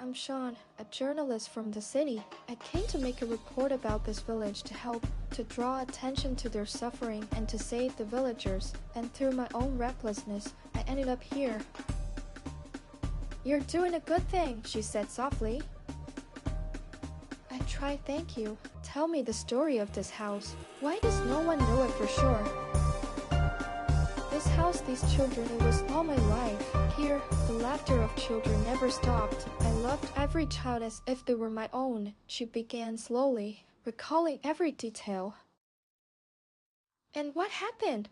I'm Sean, a journalist from the city. I came to make a report about this village to help, to draw attention to their suffering and to save the villagers. And through my own recklessness, I ended up here. You're doing a good thing, she said softly. I tried, thank you. Tell me the story of this house. Why does no one know it for sure? This house, these children, it was all my life. Here, the laughter of children never stopped. I loved every child as if they were my own. She began slowly, recalling every detail. And what happened?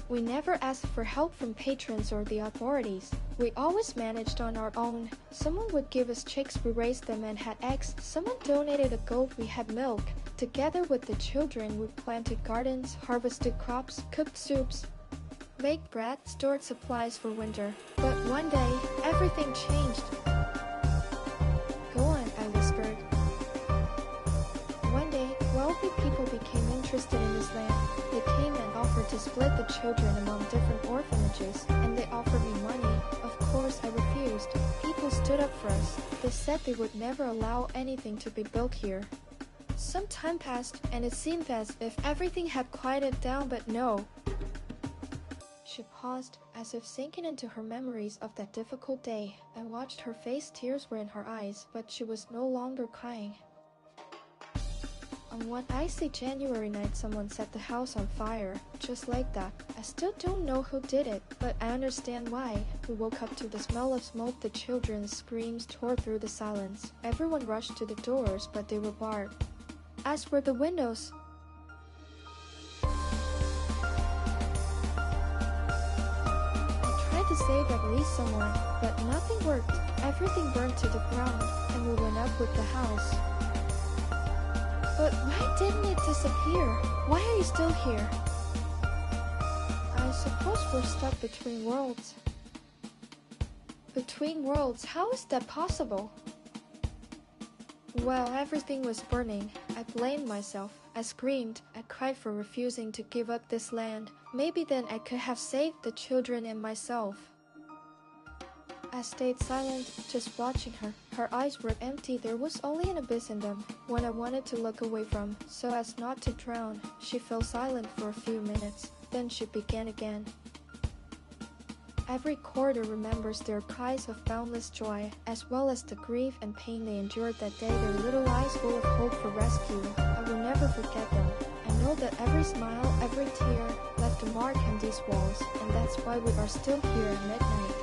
We never asked for help from patrons or the authorities. We always managed on our own. Someone would give us chicks, we raised them and had eggs. Someone donated a goat, we had milk. Together with the children, we planted gardens, harvested crops, cooked soups, baked bread, stored supplies for winter. But one day, everything changed. Go on, I whispered. One day, wealthy people became interested in this land. They came and offered to split the children among different orphanages, and they offered me money. Of course, I refused. People stood up for us. They said they would never allow anything to be built here. Some time passed, and it seemed as if everything had quieted down, but no. She paused, as if sinking into her memories of that difficult day. I watched her face, tears were in her eyes, but she was no longer crying. On one icy January night, someone set the house on fire, just like that. I still don't know who did it, but I understand why. We woke up to the smell of smoke, the children's screams tore through the silence. Everyone rushed to the doors, but they were barred. As for the windows, I tried to save at least someone, but nothing worked. Everything burned to the ground, and we went up with the house. But why didn't it disappear? Why are you still here? I suppose we're stuck between worlds. Between worlds? How is that possible? Well, everything was burning. I blamed myself. I screamed. I cried for refusing to give up this land. Maybe then I could have saved the children and myself. I stayed silent, just watching her. Her eyes were empty. There was only an abyss in them, one I wanted to look away from, so as not to drown. She fell silent for a few minutes. Then she began again. Every corridor remembers their cries of boundless joy, as well as the grief and pain they endured that day, their little eyes full of hope for rescue. I will never forget them. I know that every smile, every tear, left a mark on these walls, and that's why we are still here at midnight.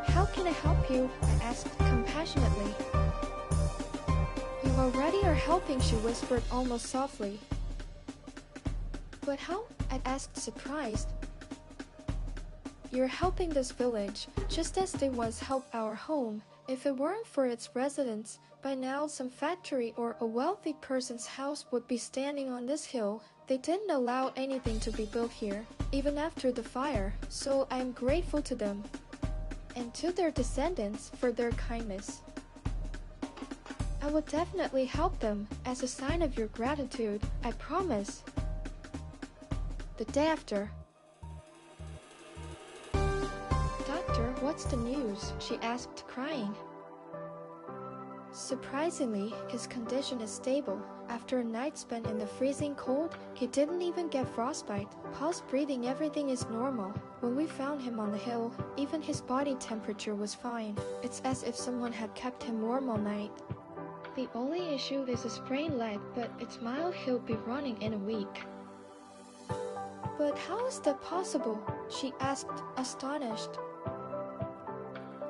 How can I help you? I asked compassionately. You already are helping, she whispered almost softly. But how? I asked, surprised. You're helping this village, just as they once helped our home. If it weren't for its residents, by now some factory or a wealthy person's house would be standing on this hill. They didn't allow anything to be built here, even after the fire, so I am grateful to them, and to their descendants for their kindness. I will definitely help them, as a sign of your gratitude, I promise. The day after. Doctor, what's the news? She asked, crying. Surprisingly, his condition is stable. After a night spent in the freezing cold, he didn't even get frostbite. Pulse, breathing, everything is normal. When we found him on the hill, even his body temperature was fine. It's as if someone had kept him warm all night. The only issue is a sprained leg, but it's mild. He'll be running in a week. But how is that possible? She asked, astonished.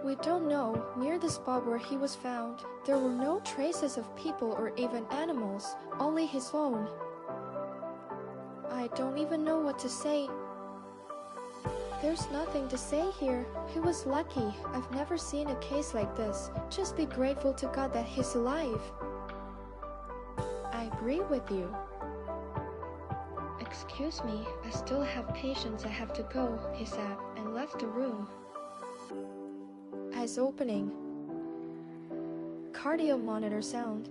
We don't know. Near the spot where he was found, there were no traces of people or even animals, only his own. I don't even know what to say. There's nothing to say here. He was lucky. I've never seen a case like this. Just be grateful to God that he's alive. I agree with you. I Excuse me, I still have patients I have to go, he said, and left the room. Eyes opening. Cardio monitor sound.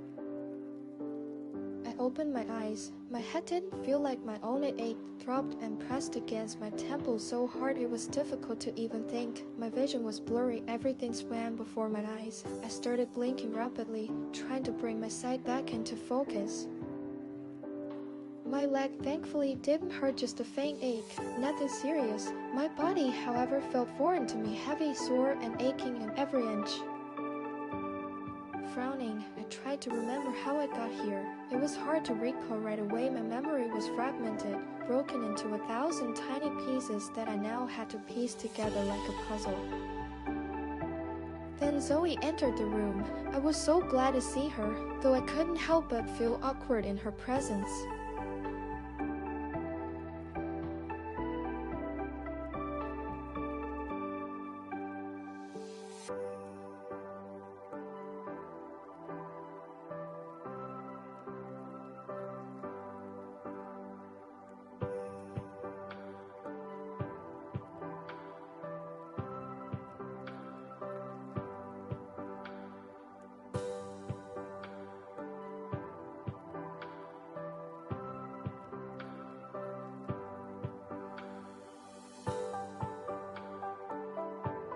I opened my eyes. My head didn't feel like my own. It ached, throbbed, and pressed against my temple so hard it was difficult to even think. My vision was blurry. Everything swam before my eyes. I started blinking rapidly, trying to bring my sight back into focus. My leg thankfully didn't hurt, just a faint ache, nothing serious. My body, however, felt foreign to me, heavy, sore, and aching in every inch. Frowning, I tried to remember how I got here. It was hard to recall right away. My memory was fragmented, broken into 1,000 tiny pieces that I now had to piece together like a puzzle. Then Zoe entered the room. I was so glad to see her, though I couldn't help but feel awkward in her presence.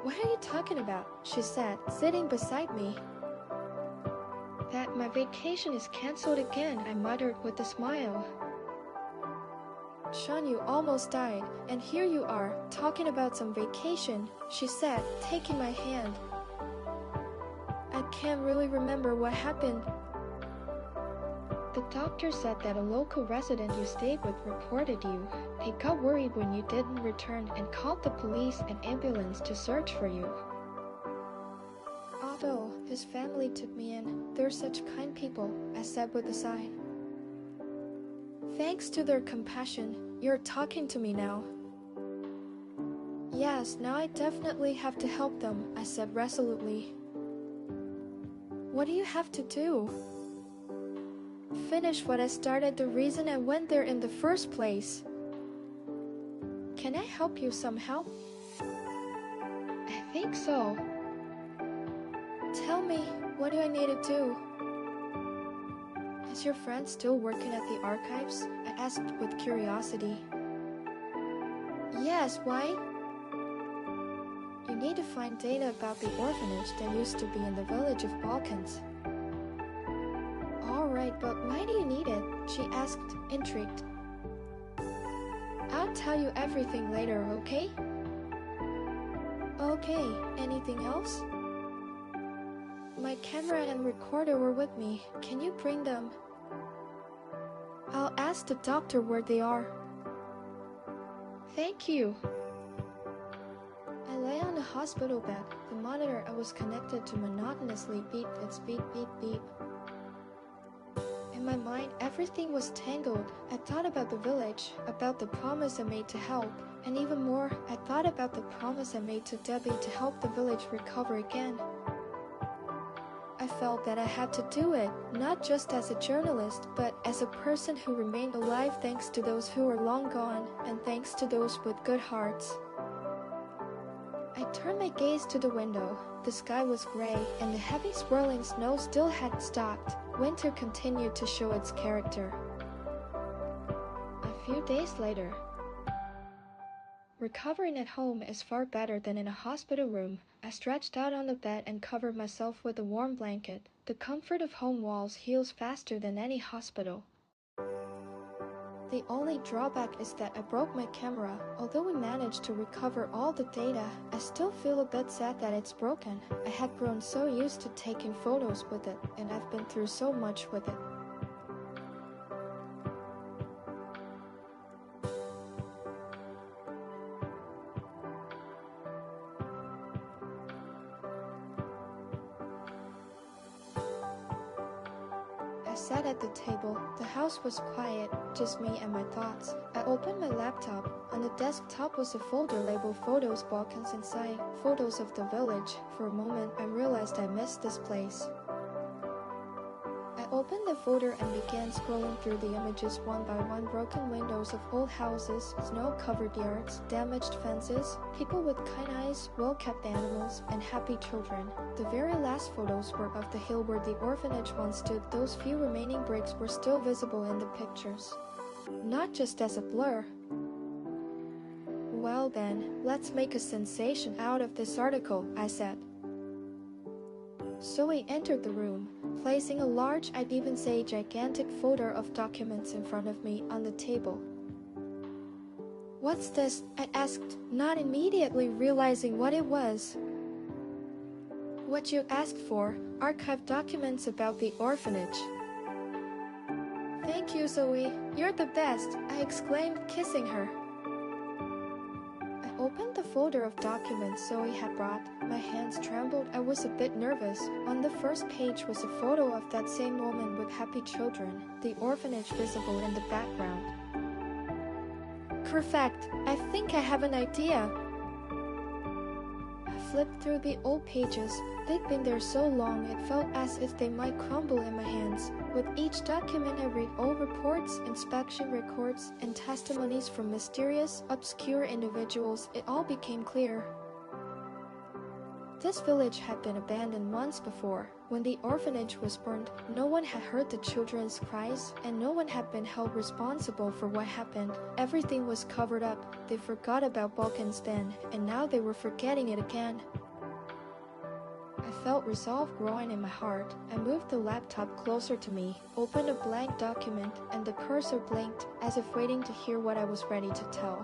What are you talking about? She said, sitting beside me. That my vacation is cancelled again, I muttered with a smile. Sean, you almost died, and here you are, talking about some vacation, she said, taking my hand. I can't really remember what happened. The doctor said that a local resident you stayed with reported you. They got worried when you didn't return and called the police and ambulance to search for you. Although his family took me in, they're such kind people, I said with a sigh. Thanks to their compassion, you're talking to me now. Yes, now I definitely have to help them, I said resolutely. What do you have to do? Finish what I started, the reason I went there in the first place. Can I help you somehow? I think so. Tell me, what do I need to do? Is your friend still working at the archives? I asked with curiosity. Yes, why? You need to find data about the orphanage that used to be in the village of Balkans. Alright, but why do you need it? She asked, intrigued. I'll tell you everything later, okay? Okay, anything else? My camera and recorder were with me. Can you bring them? I'll ask the doctor where they are. Thank you. I lay on the hospital bed. The monitor I was connected to monotonously beeped its beep beep beep. In my mind, everything was tangled. I thought about the village, about the promise I made to help, and even more, I thought about the promise I made to Debbie to help the village recover again. I felt that I had to do it, not just as a journalist, but as a person who remained alive thanks to those who were long gone, and thanks to those with good hearts. I turned my gaze to the window. The sky was gray, and the heavy swirling snow still hadn't stopped. Winter continued to show its character. A few days later. Recovering at home is far better than in a hospital room. I stretched out on the bed and covered myself with a warm blanket. The comfort of home walls heals faster than any hospital. The only drawback is that I broke my camera. Although we managed to recover all the data, I still feel a bit sad that it's broken. I had grown so used to taking photos with it, and I've been through so much with it. I sat at the table. The house was quiet, just me and my thoughts. I opened my laptop. On the desktop was a folder labeled Photos Balkans inside, photos of the village. For a moment, I realized I missed this place. I opened the folder and began scrolling through the images one by one. Broken windows of old houses, snow-covered yards, damaged fences, people with kind eyes, well-kept animals, and happy children. The very last photos were of the hill where the orphanage once stood. Those few remaining bricks were still visible in the pictures, not just as a blur. Well then, let's make a sensation out of this article, I said. Zoe entered the room, placing a large, I'd even say gigantic folder of documents in front of me on the table. "What's this?" I asked, not immediately realizing what it was. "What you asked for, archived documents about the orphanage." "Thank you, Zoe. You're the best," I exclaimed, kissing her. I opened the folder of documents Zoe had brought. My hands trembled. I was a bit nervous. On the first page was a photo of that same woman with happy children, the orphanage visible in the background. "Perfect! I think I have an idea." I flipped through the old pages. They'd been there so long it felt as if they might crumble in my hands. With each document I read old reports, inspection records, and testimonies from mysterious, obscure individuals. It all became clear. This village had been abandoned once before. When the orphanage was burned, no one had heard the children's cries, and no one had been held responsible for what happened. Everything was covered up. They forgot about Balkans then, and now they were forgetting it again. I felt resolve growing in my heart. I moved the laptop closer to me, opened a blank document, and the cursor blinked, as if waiting to hear what I was ready to tell.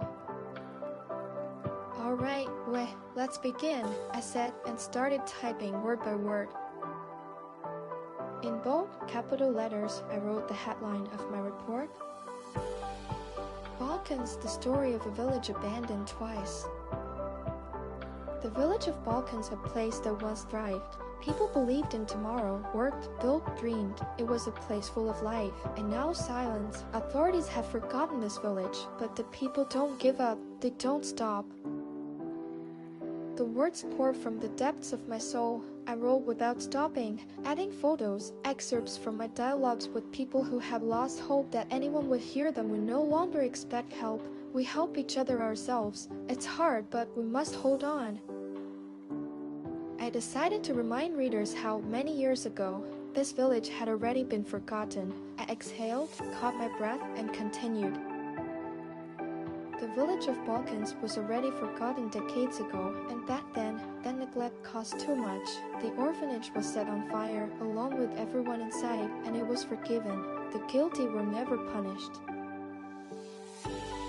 "Alright, well, let's begin," I said, and started typing word by word. In bold, capital letters, I wrote the headline of my report. "Balkans, the story of a village abandoned twice." The village of Balkans, a place that once thrived. People believed in tomorrow, worked, built, dreamed. It was a place full of life, and now silence. Authorities have forgotten this village, but the people don't give up. They don't stop. The words poured from the depths of my soul. I wrote without stopping, adding photos, excerpts from my dialogues with people who have lost hope that anyone would hear them would no longer expect help. We help each other ourselves. It's hard, but we must hold on. I decided to remind readers how, many years ago, this village had already been forgotten. I exhaled, caught my breath, and continued. The village of Balkans was already forgotten decades ago, and back then, that neglect cost too much. The orphanage was set on fire, along with everyone inside, and it was forgiven. The guilty were never punished.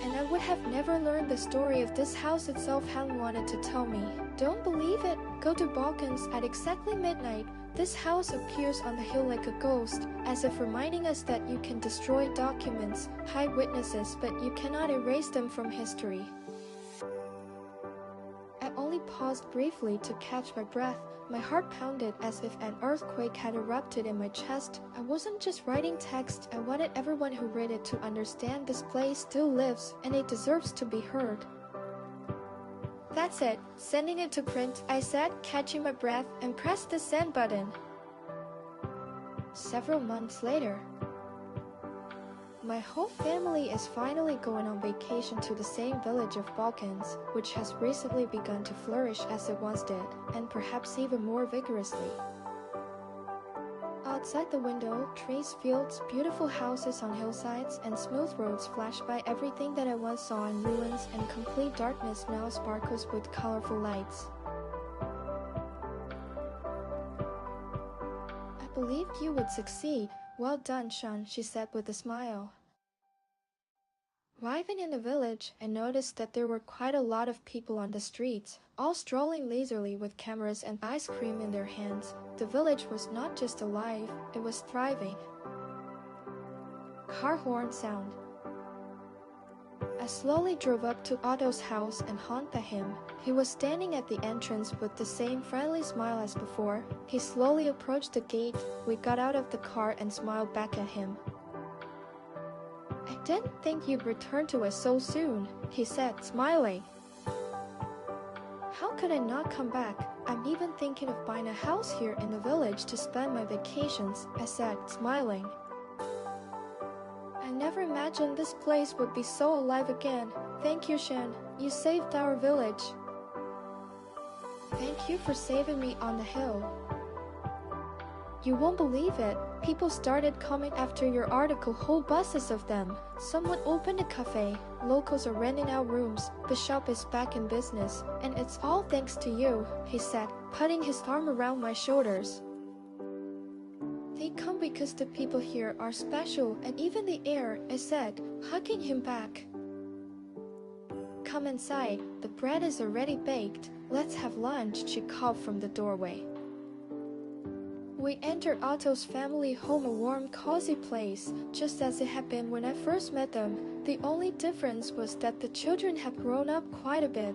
And I would have never learned the story if this house itself hadn't wanted to tell me. Don't believe it? Go to Balkans at exactly midnight. This house appears on the hill like a ghost, as if reminding us that you can destroy documents, hide witnesses, but you cannot erase them from history. I only paused briefly to catch my breath. My heart pounded as if an earthquake had erupted in my chest. I wasn't just writing text. I wanted everyone who read it to understand this place still lives, and it deserves to be heard. "That's it. Sending it to print," I said, catching my breath, and pressed the send button. Several months later, my whole family is finally going on vacation to the same village of Balkans, which has recently begun to flourish as it once did, and perhaps even more vigorously. Outside the window, trees, fields, beautiful houses on hillsides, and smooth roads flash by. Everything that I once saw in ruins and complete darkness now sparkles with colorful lights. "I believed you would succeed. Well done, Sean," she said with a smile. Arriving in the village, I noticed that there were quite a lot of people on the streets, all strolling leisurely with cameras and ice cream in their hands. The village was not just alive, it was thriving. Car horn sound. I slowly drove up to Otto's house and honked at him. He was standing at the entrance with the same friendly smile as before. He slowly approached the gate. We got out of the car and smiled back at him. "I didn't think you'd return to us so soon," he said, smiling. How could I not come back? I'm even thinking of buying a house here in the village to spend my vacations, I said, smiling. I never imagined this place would be so alive again. Thank you, Shen. You saved our village. Thank you for saving me on the hill. You won't believe it. People started coming after your article, whole buses of them. Someone opened a cafe. Locals are renting out rooms. The shop is back in business. And it's all thanks to you, he said, putting his arm around my shoulders. They come because the people here are special, and even the air, I said, hugging him back. Come inside. The bread is already baked. Let's have lunch, she called from the doorway. We entered Otto's family home, a warm, cozy place, just as it had been when I first met them. The only difference was that the children had grown up quite a bit.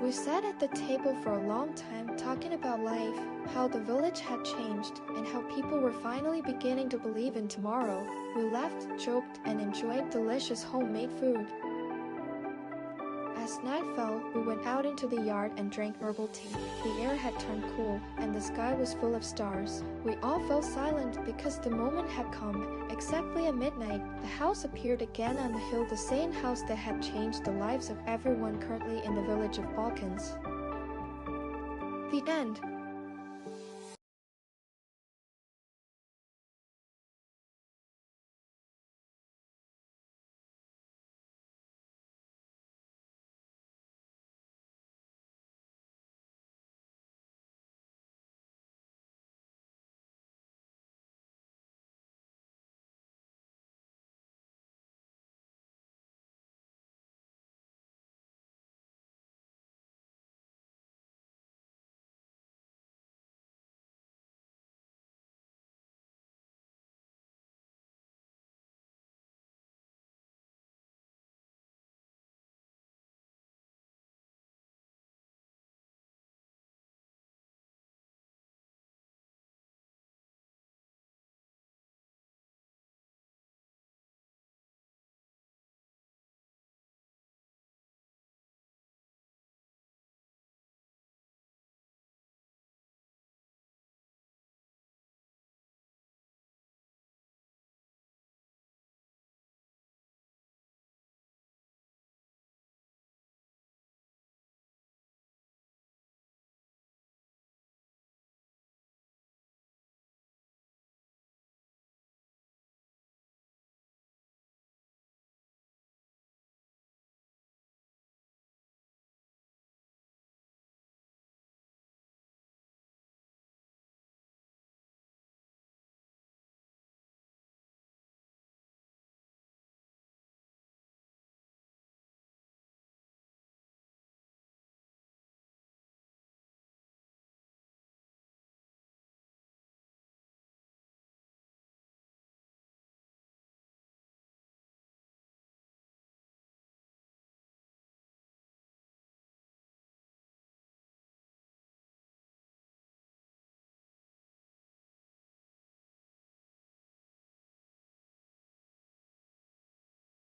We sat at the table for a long time talking about life, how the village had changed, and how people were finally beginning to believe in tomorrow. We laughed, joked, and enjoyed delicious homemade food. As night fell, we went out into the yard and drank herbal tea. The air had turned cool, and the sky was full of stars. We all fell silent because the moment had come. Exactly at midnight, the house appeared again on the hill, the same house that had changed the lives of everyone currently in the village of Balkans. The end.